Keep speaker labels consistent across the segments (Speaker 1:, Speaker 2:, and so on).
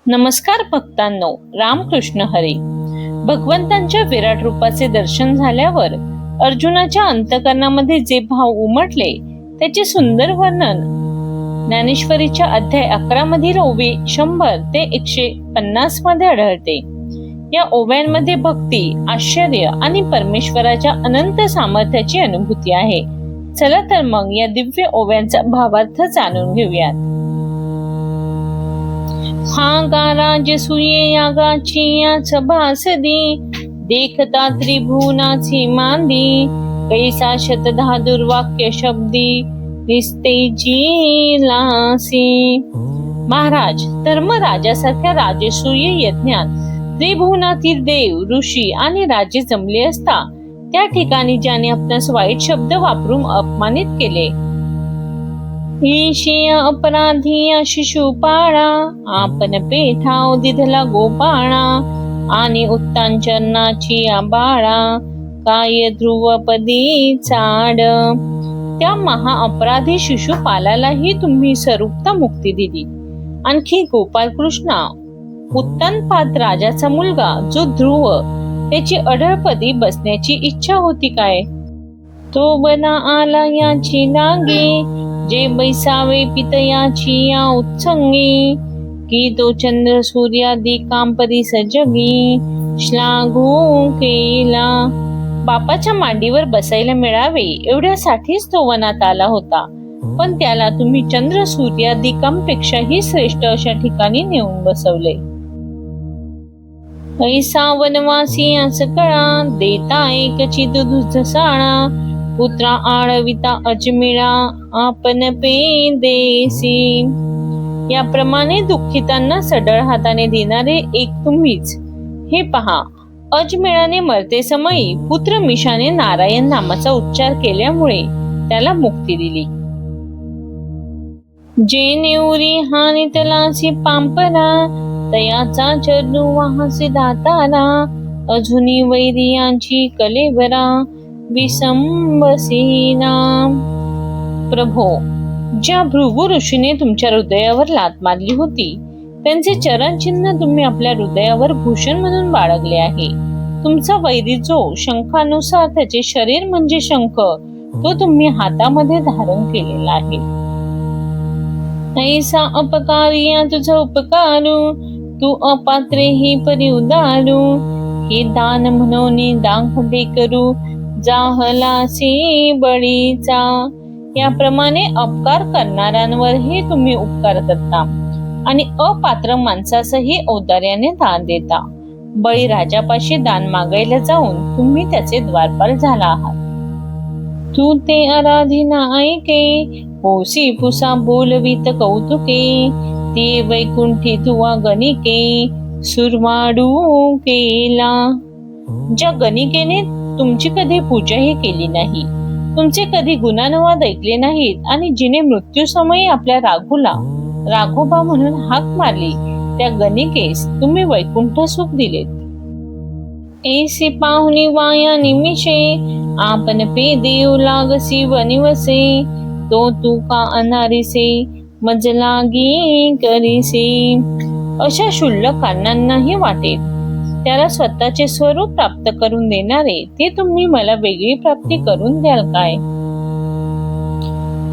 Speaker 1: नमस्कार भक्तांनो, रामकृष्ण हरी. भगवंतांच्या विराट रूपाचे दर्शन झाल्यावर अर्जुनाच्या अंतःकरणामध्ये जे भाव उमटले त्याचे सुंदर वर्णन ज्ञानेश्वरीच्या अध्याय 11 मधील ओवी 100 ते 150 मध्ये आढळते. या ओव्यांमध्ये भक्ती, आश्चर्य आणि परमेश्वराच्या अनंत सामर्थ्याची अनुभूती आहे. चला तर मग या दिव्य ओव्यांचा भावार्थ जाणून घेऊयात. हा गा राजसूये यागाची याच भासदी, देखता त्रिभुवनाची मांदी, कैसा शतधा दुर्वाक्य शब्दी निस्तेजी लासी. महाराज, धर्मराजासारख्या राजसूय यज्ञात त्रिभुवनातील देव, ऋषी आणि राजे जमले असता त्या ठिकाणी ज्याने आपणास वाईट शब्द वापरून अपमानित केले, ईशिय अपराधी शिशुपाळा, आपण पेठाव दिधला गोपाळा, आणि उत्तांचरणाची बाळा, काय ध्रुवपदी चाड. त्या महाअपराधी शिशुपालालाही तुम्ही स्वरूपता मुक्ती दिली. आणखी गोपाल कृष्णा, उत्तानपाद राजाचा मुलगा जो ध्रुव, त्याची अढळपदी बसण्याची इच्छा होती काय? तो बना आला याची लागी, जे बैसावे पितयाची या उत्संगी, की तो चंद्र सूर्यादी कांपरी सजगी, श्लाघू केला. बापाच्या मांडीवर बसायला मिळावे एवढ्यासाठीच तो वनात आला होता, पण त्याला तुम्ही चंद्र सूर्यादिकांपेक्षाही श्रेष्ठ अशा ठिकाणी नेऊन बसवले. ऐसा वनवासी अस कळा, देता एकची दुध साळा, पुत्रा आळविता अजमिळा, आपण पे देसी. याप्रमाणे दुःखितांना सडळ हाताने देणारे एक तुम्हीच. हे पहा, अजमिळाने मरते समयी पुत्र मिशाने नारायण नामाचा उच्चार केल्यामुळे त्याला मुक्ती दिली. जे नेवरी हानी तलासी पांपरा, तयाचा चरणू वाहसी दातारा, अजूनी वैरियांची कलेवरा, विसंबसीना. प्रभो, ज्या भृगु ऋषीने तुमच्या हृदयावर लात मारली होती त्यांचे चरण चिन्ह तुम्ही आपल्या हृदयावर भूषण म्हणून बाळगले आहे. तुमचा वैरी जो शंखानुसार त्याचे शरीर म्हणजे शंख, तो तुम्ही हातामध्ये धारण केलेला आहे. ऐसा अपकारिया तुझा उपकारू, तू अपात्रे ही परी उदारू, हे दान म्हणून दांखडे करू, जाहलासी बळीचा. याप्रमाणे अपकार करणाऱ्यांवर हे तुम्ही उपकार करता आणि अपात्र माणसासही औदार्याने दान देता. बळी राजापाशी दान मागायला जाऊन तुम्ही त्याचे द्वारपाल झाला आहात. तू ते आराधीना ऐके, होसी पुसा बोलवीत कौतुके, ते वैकुंठी तुवा गणिके, सुरवाडू केला. ज्या गणिकेने तुमची कधी पूजाही केली नाही, तुमचे कधी गुणानुवाद ऐकले नाहीत, आणि जिने मृत्यू समयी आपल्या राघूला राघोबा म्हणून हाक मारली, त्या गणिकेस तुम्ही वैकुंठ सुख दिलेत. ऐसी पाहुणी वाया निमिषे, आपण पे देव लागसी वनिवसे, तो तू का अनारिसे मज लागी करीसे. अशा क्षुल्लक कारणांनाही वाटेल त्याला स्वतःचे स्वरूप प्राप्त करून देणारे ते तुम्ही मला वेगळी प्राप्ती करून द्याल काय?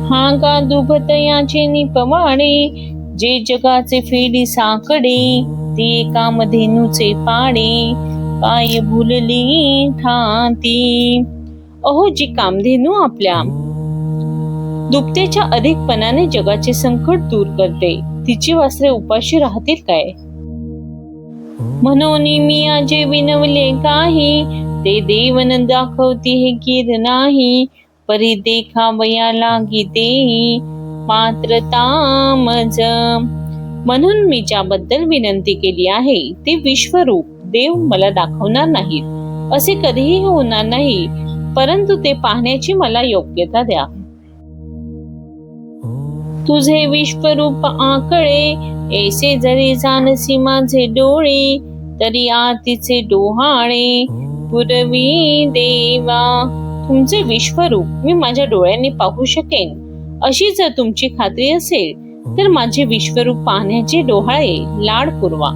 Speaker 1: हा गा दुभतयाचे निपवाडे, जे जगाचे फेडी साकडे, ते कामधेनूचे पाडे, काय भुलली ठाती. अहो, जी कामधेनू आपल्या दुभतेच्या अधिकपणाने जगाचे संकट दूर करते, तिची वासरे उपाशी राहतील काय? म्हणून मी आजे विनवले काही, ते देवन दाखवती हे कीर नाही, परी देखावया लागी ते पात्रता मज. म्हणून मी ज्याबद्दल विनंती केली आहे ते विश्वरूप देव मला दाखवणार नाहीत असे कधीही होणार नाही, परंतु ते पाहण्याची मला योग्यता द्या. तुझे विश्वरूप आकळे, ऐसे जरी जानसी माझे डोळे, तरी आतीचे डोहाळे पुरवी देवा. तुमचे विश्वरूप मी माझ्या डोळ्यांनी पाहू शकेन अशी जर तुमची खात्री असेल तर माझे विश्वरूप पाहण्याचे डोहाळे लाड पुरवा.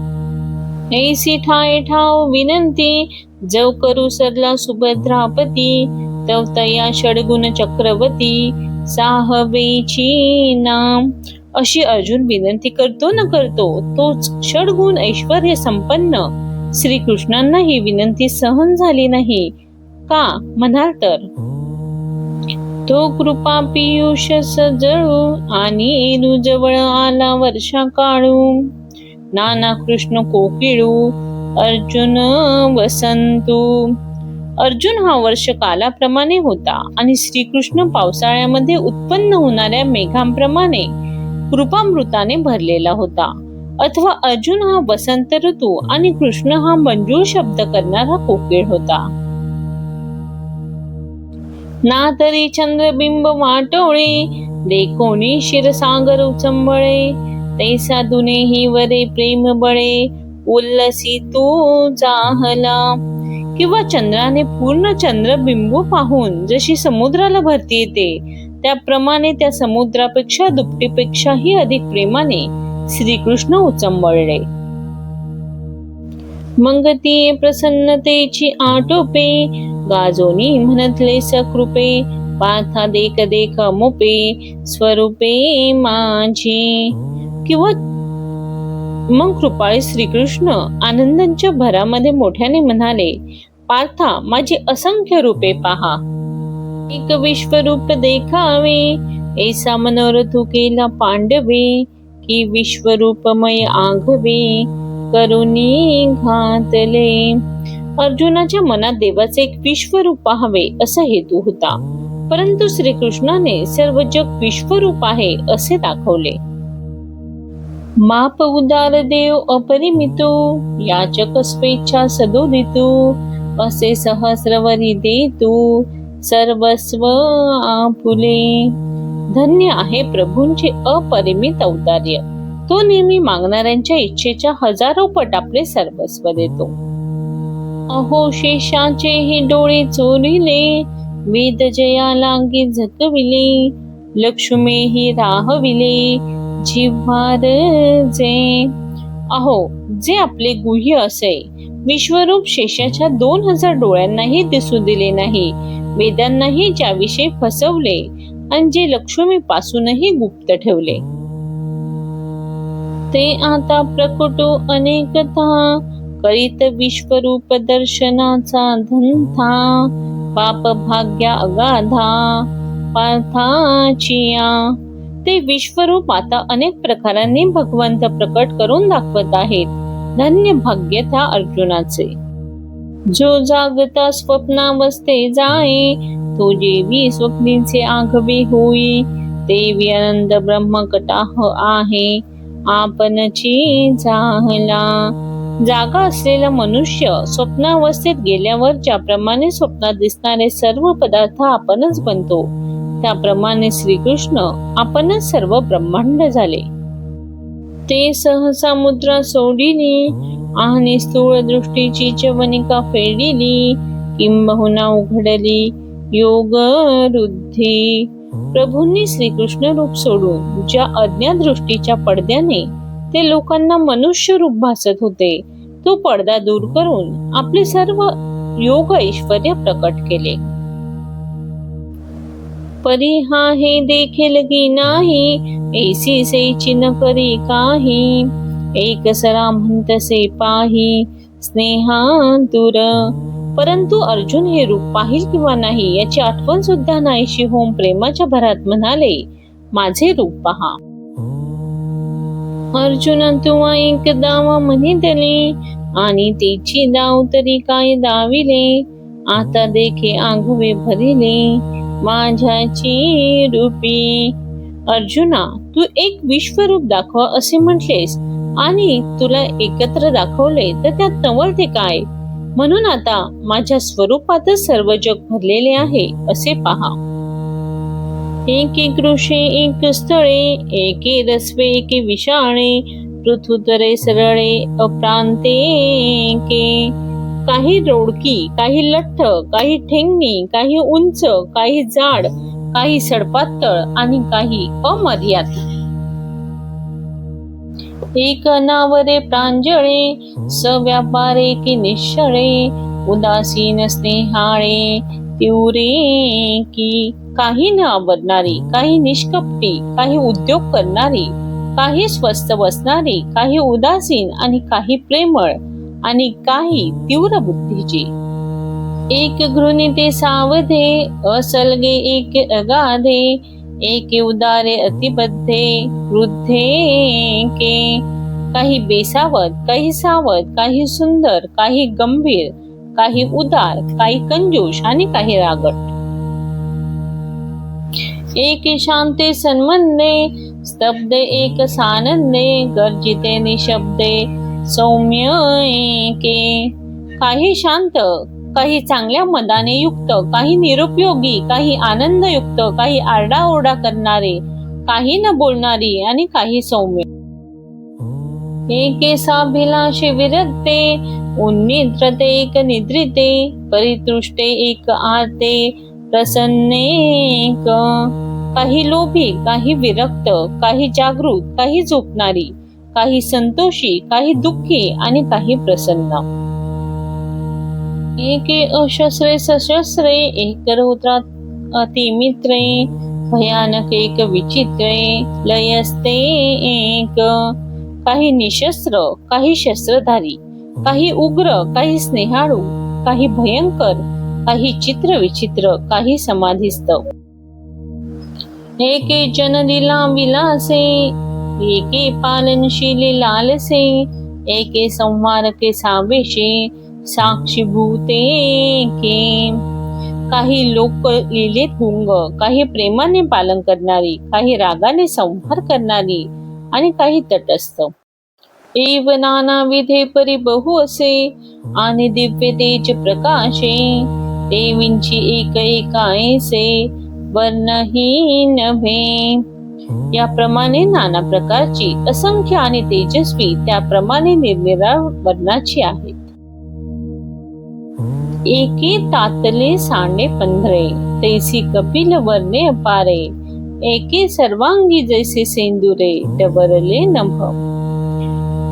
Speaker 1: ऐसी ठाय ठाव विनंती, जव करू सरला सुभद्रापती, तव तया षडगुण चक्रवती, साहवेची नाम. अशी अर्जुन विनंती करतो न करतो तोच षडगुण ऐश्वर्य संपन्न श्रीकृष्णांना ही विनंती सहन झाली नाही का म्हणाल तर, तो कृपा पियुष सजळू आणि येणू जवळ आला वर्षा काळू, नाना कृष्ण कोकिळू अर्जुन वसंतू. अर्जुन हा वर्ष कालाप्रमाणे होता आणि श्रीकृष्ण पावसाळ्यामध्ये उत्पन्न होणाऱ्या मेघांप्रमाणे कृपामृताने भरलेला होता. अथवा अर्जुन हा वसंत ऋतू आणि कृष्ण हा मंजूळ शब्द करणारा कोकिळ होता. ना तरी चंद्रबिंब वाटोळे, देखोनी क्षीरसागर उचंबळे, तैसा दुनेही वरे प्रेम बळे, उल्लसी तू जाहला. किंवा चंद्राने पूर्ण चंद्रबिंबू पाहून जशी समुद्राला भरती येते त्याप्रमाणे त्या समुद्रापेक्षा दुपटीपेक्षाही अधिक प्रेमाने श्रीकृष्ण उचंबळले. मग ती प्रसन्नतेची आटोपे, गाजोनी म्हणतले सकृपे, पाथा देख देख मोपे, स्वरूपे माझे. किंवा मग कृपाळी श्रीकृष्ण आनंदाच्या भरामध्ये मोठ्याने म्हणाले, पार्था माझी असंख्य रूपे पहा. एक विश्वरूप देखावे, ऐसा मनोरथ केला पांडवे, की विश्वरूपमय आघवे, करुणी घातले. अर्जुनाच्या मनात देवाचे एक विश्वरूप पाहावे असा हेतू होता, परंतु श्रीकृष्णाने सर्व जग विश्वरूप आहे असे दाखवले. माप उदार देव अपरिमितो, याचक स्वेच्छा सदोदितो, असे सहस्रवरी देतू, सर्वस्व आपुले. धन्य आहे प्रभूंचे अपरिमित औदार्य, तो नेहमी मागणाऱ्यांच्या इच्छेच्या हजारो पट आपले सर्वस्व देतो. अहो शेषाचे हे डोळे चोरिले, वेद जया लागी झकविले, लक्ष्मी ही राहविले जिव्हार जे. अहो जे आपले गुह्य असे विश्वरूप शेषाच्या 2000 डोळ्यांनाही दिसू दिले नाही, वेदांनाही ज्याविषयी फसवले आणि जे लक्ष्मी पासूनही गुप्त ठेवले, ते आता प्रकटो अनेकथा, करीत विश्वरूप दर्शनाचा धंथा, पाप भाग्या अगाधा पार्थाचिया. ते विश्वरूप आता अनेक प्रकारांनी भगवंत प्रकट करून दाखवत आहेत. धन्य भाग्य त्या अर्जुनाचे. जो जागता स्वप्नावस्थे जाये, तो जेवी स्वप्नीचे आघवे होई, देवी आनंद ब्रह्म कटाह आहे आपणची जाहला. जागा असलेला मनुष्य स्वप्नावस्थेत गेल्यावर ज्याप्रमाणे स्वप्नात दिसणारे सर्व पदार्थ आपणच बनतो, त्याप्रमाणे श्रीकृष्ण आपणच सर्व ब्रह्मांड झाले. ते सहसा मुद्रा सोडिली आणि स्थूळ दृष्टीची चवनिका फेडिली, किंबहुना उघडली योग रुद्धी. प्रभूंनी श्रीकृष्ण रूप सोडून ज्या अज्ञात दृष्टीच्या पडद्याने ते लोकांना मनुष्य रूप भासत होते, तो पडदा दूर करून आपले सर्व योग ऐश्वर्य प्रकट केले. परी हा हे देखील की नाही, ऐसी सेची न करी काही, एक सरा म्हणतसे पाही स्नेहातुर. परंतु अर्जुन हे रूप पाहिल किंवा नाही याची आठवण सुद्धा नाहीशी होऊन प्रेमाच्या भरात म्हणाले, माझे रूप पहा. अर्जुन तुवा एक दावा म्हणितले, आणि तेची दाव तरी काय दाविले, आता देखे आघवे भरिले माझ्याची रूपी. अर्जुना तू एक विश्वरूप दाखवा असे म्हटलेस आणि तुला एकत्र दाखवले तर त्यात नवलते काय. म्हणून आता माझ्या स्वरूपातच सर्व जग भरलेले आहे असे पहा. एके कृषे एक स्थळे, एके रस्वे एके विशाळे, पृथुतरे सरळे अप्रांते एके. काही रोडकी, काही लठ्ठ, काही ठेंगणी, काही उंच, काही जाड, काही सडपातळ आणि काही अमर्यादित. एक नावरे प्रांजळे, सव्यापारे की निश्चळे, उदासीन स्नेहाळे तिवरे की. काही न आवडणारी, काही निष्कपटी, काही उद्योग करणारी, काही स्वस्त बसणारी, काही उदासीन आणि काही प्रेमळ आणि काही तीव्र बुद्धीची. एक घृणिते सावधे, असलगे एक अगाधे, एके उदारे अतिबद्धे वृद्धे के. काही बेसावध, काही सावध, काही सुंदर, काही गंभीर, काही उदार, काही कंजूष आणि काही रागट. एक शांते सन्मंदे, स्तब्धे एक सानंदे, गर्जिते निशब्दे सौम्य एके. काही शांत, काही चांगल्या मदाने युक्त, काही निरुपयोगी, काही आनंदयुक्त, काही आरडाओरडा करणारे, काही न बोलणारी आणि काही सौम्य. एके साभिलाषे विरक्ते, उन्निद्रते एक निद्रिते, परितृष्टे एक आर्ते प्रसन्ने एक. काही लोभी, काही विरक्त, काही जागृत, काही झोपणारी, काही संतोषी, काही दुःखी आणि काही प्रसन्न. एके अशस्त्रे सशस्त्रे, एक रौद्रात अतिमित्रे, भयानक एक विचित्रे लयस्ते एक. काही निशस्त्र, काही शस्त्रधारी, काही उग्र, काही स्नेहाळू, काही भयंकर, काही चित्र विचित्र, काही समाधिस्थ. एके जनलीला विलासे, एके पालनशीले लालसे, एके संहारके सावेशे साक्षीभूते के. काही लोक लीलेत गुंग, काही प्रेमाने पालन करणारी, काही रागाने संहार करणारी आणि काही तटस्थ. एव नानाविधे परिबहु असे, आणि दिव्य तेज प्रकाशे, देवींची एक एकाएसे वर्णहीन भे. याप्रमाणे नाना प्रकारची, असंख्य आणि तेजस्वी, त्याप्रमाणे निरनिराळ वर्णाची आहेत. एके तातले सांडे पंधरे, तैसी कपिल वर्णे अपारे, एके सर्वांगी जैसे सेंदुरे डबरले नभ.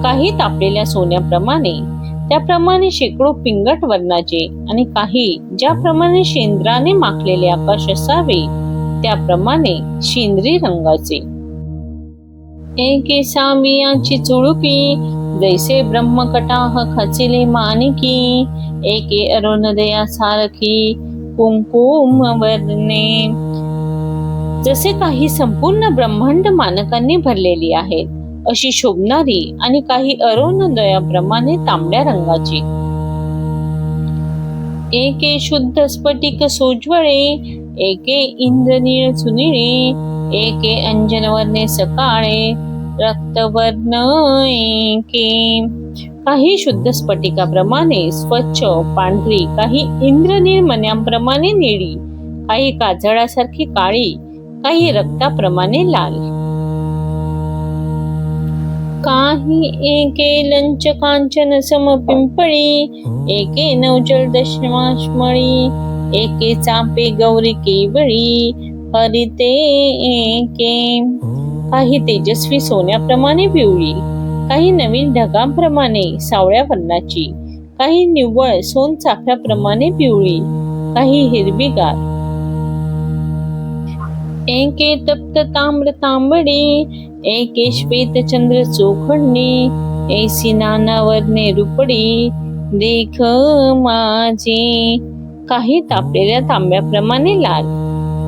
Speaker 1: काही तापलेल्या सोन्याप्रमाणे, त्याप्रमाणे शेकडो पिंगट वर्णाचे, आणि काही ज्याप्रमाणे शेंद्राने माखलेले आकाश असावे त्याप्रमाणे शेंद्री रंगाचे. एके सावियांची चुळुकी, जैसे ब्रह्मकटाह खचिले मानिकी, एके अरुणोदया सारखी कुंकुम वर्णे. जसे काही संपूर्ण ब्रह्मांड मानकांनी भरलेली आहेत अशी शोभणारी, आणि काही अरुणोदयाप्रमाणे तांबड्या रंगाची. एके शुद्ध स्फटिक सोज्वळे, एके इंद्रनीळ सुनिळे, एके अंजनवर्णे सकाळे रक्तवर्ण एके. काही शुद्ध स्फटिकाप्रमाणे स्वच्छ पांढरी, काही इंद्रनीळ मण्यांप्रमाणे निळी, काही काजळासारखी काळी, काही रक्ताप्रमाणे लाल. काही एके लंच कांचन सम पिंपळी, एके नवजल दशमाश्मळी, एके चापे गौरी केवळी हरिते एके. काही तेजस्वी सोन्याप्रमाणे पिवळी, काही नवीन ढगांप्रमाणे सावळ्या वर्णाची, काही निव्वळ सोनचाफ्याप्रमाणे पिवळी, काही हिरवीगार. एके तप्त ताम्र तांबडी, एके श्वेत चंद्र चोखंडी, ऐसी नाना वर्णे रुपडी देख माझे. काही तापलेल्या तांब्याप्रमाणे लाल,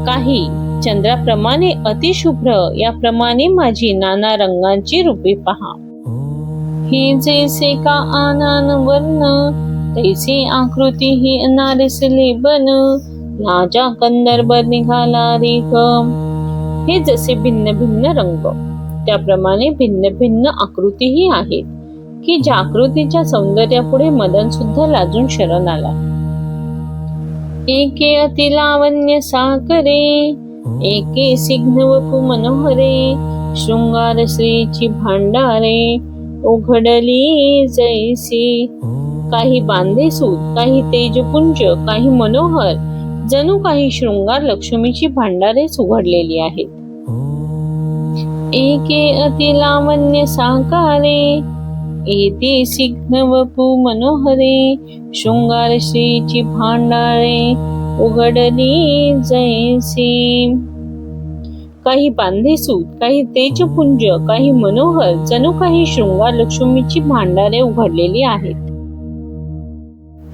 Speaker 1: काही चंद्राप्रमाणे अतिशुभ्र, याप्रमाणे माझी नाना रंगांची रूपे पहा. हे जैसे का आनन वर्ण, तैसे आकृती ही अनारसले बन, राजा कंदर्प निघाला रेख. हे जसे भिन्न भिन्न रंग, त्याप्रमाणे भिन्न भिन्न आकृतीही आहेत, की ज्या आकृतीच्या सौंदर्यापुढे मदन सुद्धा लाजून शरण आला. एके अतिलावण्य साकरे, एके सिग्न वपु मनोहरे, शृंगार श्रीची भांडारे उघडली जैसी. काही बांधे सूत, काही तेजपुंज, काही मनोहर, जणू काही शृंगार लक्ष्मीची भांडारेच उघडलेली आहेत. एके अति लावण्य साकारे, येते सिग्न वपू मनोहरे. शृंगार श्रीची भांडारे, उघडली जैसे. काही बांधे सूत, काही तेजपुंज, काही मनोहर, जणू काही शृंगार लक्ष्मीची भांडारे उघडलेली आहेत.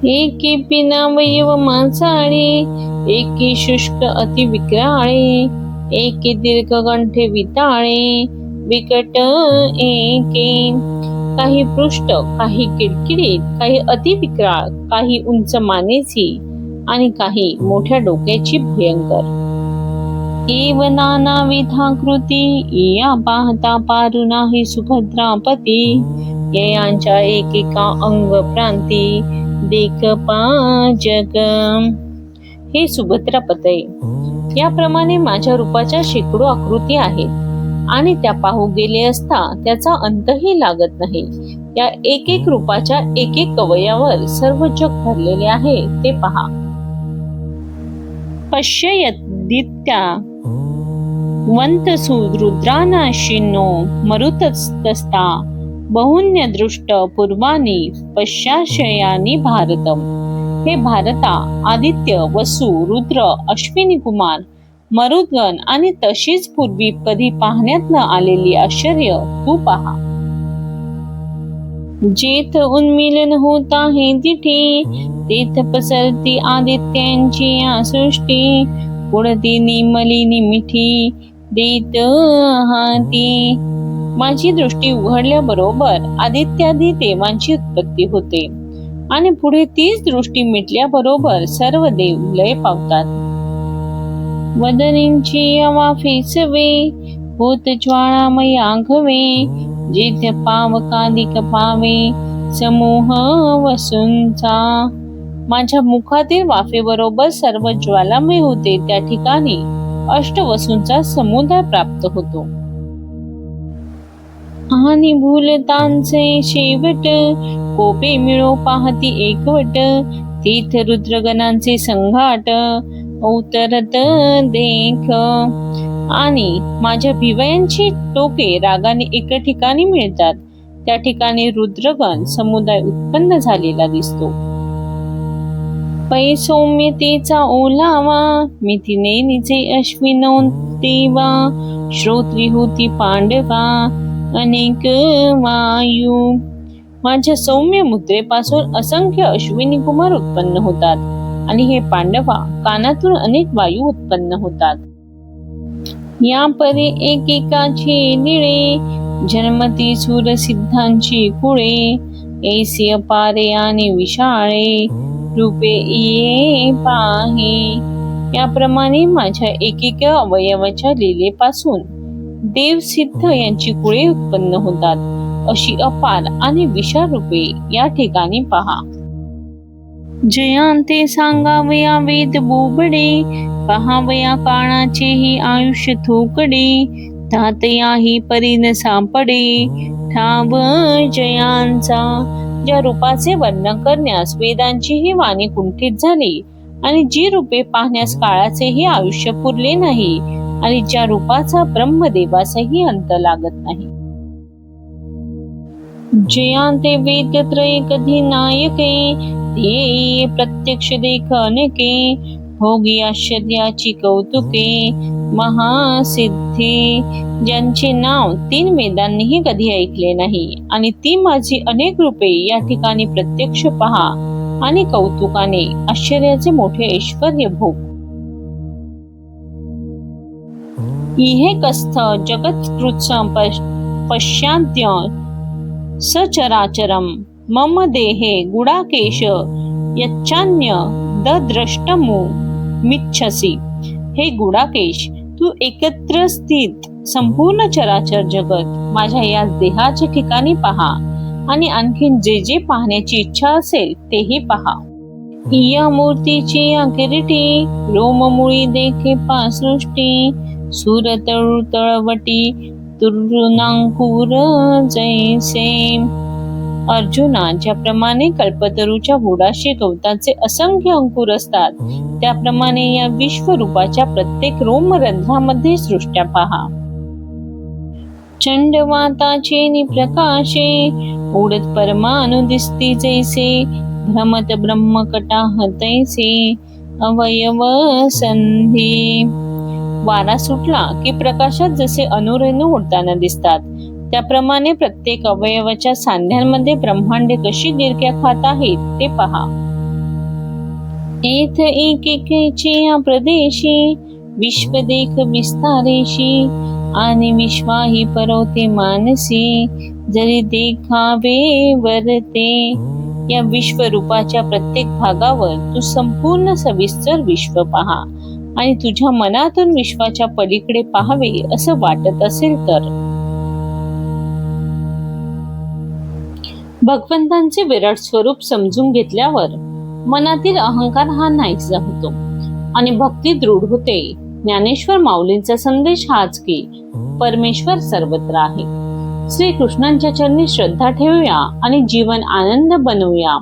Speaker 1: एके पिनावयव मांसाळे, एके शुष्क अति विक्राळे, एके दीर्घकंठे विताळे, विकट एके. काही पृष्ठ, काही किडकिडीत, काही अति विक्राळ, काही उंच मानेची आणि काही मोठ्या डोक्याची भयंकर. एव नानाविधाकृती, या पाहता पारू नाही सुभद्रापती. ययांच्या एकेका अंग प्रांती, देख पाजग. हे सुभद्रापते, याप्रमाणे माझ्या रूपाच्या शेकडो आकृती आहेत आणि त्या पाहू गेले असता त्याचा अंतही लागत नाही. या एक एक रूपाच्या एक एक अवयवावर सर्व जग भरलेले आहे ते पहा. पश्यदित्या वंतसु रुद्रानाशिनो मरुतस्तस्ता, बहुन्य दृष्ट पूर्वानी पश्चाशयानी भारतम. हे भारता, आदित्य, वसु, रुद्र, अश्विनी कुमार, मरुद्गण आणि तशीच पूर्वी कधी पाहण्यात न आलेली आश्चर्य तू पहा. जेथ उन्मिलन होत आहे तिथे, तेथ पसरती आदित्यांची सृष्टी. पुढती निमलिनी मिठी देत हाती. माझी दृष्टी उघडल्याबरोबर आदित्यादी देवांची उत्पत्ती होते आणि पुढे तीच दृष्टी मिटल्याबरोबर सर्व देव लय पावतात. वदनींची अवाफे सवे, होत ज्वाळामय आघवे. जिथे पावकादिक पावे, समूह वसूंचा. माझ्या मुखातील वाफेबरोबर सर्व ज्वालामय होते, त्या ठिकाणी अष्टवसूंचा समुदाय प्राप्त होतो. आणि भूलतांचे शेवट, कोपे मिळो पाहती एकवट. तीथ रुद्रगणांचे संघाट, अवतरत देख. आणि माझ्या भिवयांची टोके रागाने एका ठिकाणी मिळतात, त्या ठिकाणी रुद्रगण समुदाय उत्पन्न झालेला दिसतो. पै सौम्यतेचा ओलावा, मिथिने निचे अश्विनोतेवा. श्रोत्री होती पांडवा, अनेक वायू. माझ्या सौम्य मुद्रेपासून असंख्य अश्विनी कुमार उत्पन्न होतात आणि हे पांडवा, कानातून अनेक वायू उत्पन्न होतात. या परी एकेकाचे निळे, जन्मती सूरसिद्धांची कुळे. ऐसी अपारे आणि विशाळे, रूपे ये पाहे. याप्रमाणे माझ्या एकेका अवयवाच्या लीलेपासून देवसिद्ध यांची कुळे उत्पन्न होतात. अशी अपार आणि विशाल रूपे या ठिकाणी पहा. जयांते सांगावया वेद बोबडे, पहावया काळाचेही आयुष्य थोकडे. तातयाही परीन सापडे, ठाव जयांचा. ज्या रूपाचे वर्णन करण्यास वेदांचीही वाणी कुंठित झाली आणि जी रूपे पाहण्यास काळाचेही आयुष्य पुरले नाही आणि ज्या रूपाचा ब्रह्मदेवासही अंत लागत नाही. जयांते वेदत्रय कधी नायके, ध्येय प्रत्यक्ष देख अनेके. भोगी आश्चर्याची कौतुके, महासिद्धी. ज्यांचे नाव 3 वेदांनीही कधी ऐकले नाही आणि ती माझी अनेक रूपे या ठिकाणी प्रत्यक्ष पहा आणि कौतुकाने आश्चर्याचे मोठे ऐश्वर्य भोग. इहे कस्थ जगत्कृत्सं पश्चाद्य सचराचरम, मम देहे गुडाकेश यच्चान्य दद्रष्टमु मिच्छसी. हे गुडाकेश, तू एकत्र स्थित संपूर्ण चराचर जगत माझ्या या देहाच्या ठिकाणी पहा आणि आणखीन जे जे पाहण्याची इच्छा असेल तेही पहा. या मूर्तीची या किरीटी, रोममुळी देखे पासृष्टी. सूर तळवटी तुरुनांकुर जैसे. अर्जुना, ज्याप्रमाणे कल्पतरूच्या बुडाशी गवताचे असंख्य अंकुर असतात, त्याप्रमाणे या विश्वरूपाच्या प्रत्येक रोमरंध्रामध्ये सृष्ट्या पहा. चंडवाताचे निप्रकाशे उडत परमाणु दिसती जैसे भ्रमत ब्रह्मकटाह तैसे अवयव संधी. वारा सुटला की प्रकाशात जसे अणुरेणू उडताना दिसतात त्याप्रमाणे प्रत्येक अवयवाच्या सांध्यांमध्ये ब्रह्मांडे कशी गिरक्या खात आहेत ते पहा. एथ एकेकेचे या प्रदेशी विश्व देख विस्तारेशी आणि विश्वाही परवते मानसी जरी देखावे वरते. या विश्वरूपाच्या प्रत्येक भागावर तू संपूर्ण सविस्तर विश्व पहा आणि तुझ्या मनातून विश्वाच्या पलीकडे पाहावे असं वाटत असेल तर. भगवंतांचे विराट स्वरूप समजून घेतल्यावर मनातील अहंकार हा नाहीसा होतो आणि भक्ती दृढ होते. ज्ञानेश्वर माऊलींचा संदेश हाच की परमेश्वर सर्वत्र आहे. श्री कृष्णांच्या चरणी श्रद्धा ठेवूया आणि जीवन आनंद बनवूया.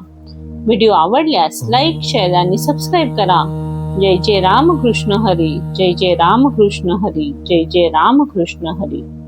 Speaker 1: व्हिडिओ आवडल्यास लाईक, शेअर आणि सबस्क्राईब करा. जय जय रामकृष्ण हरी. जय जय रामकृष्ण हरी. जय जय रामकृष्ण हरी.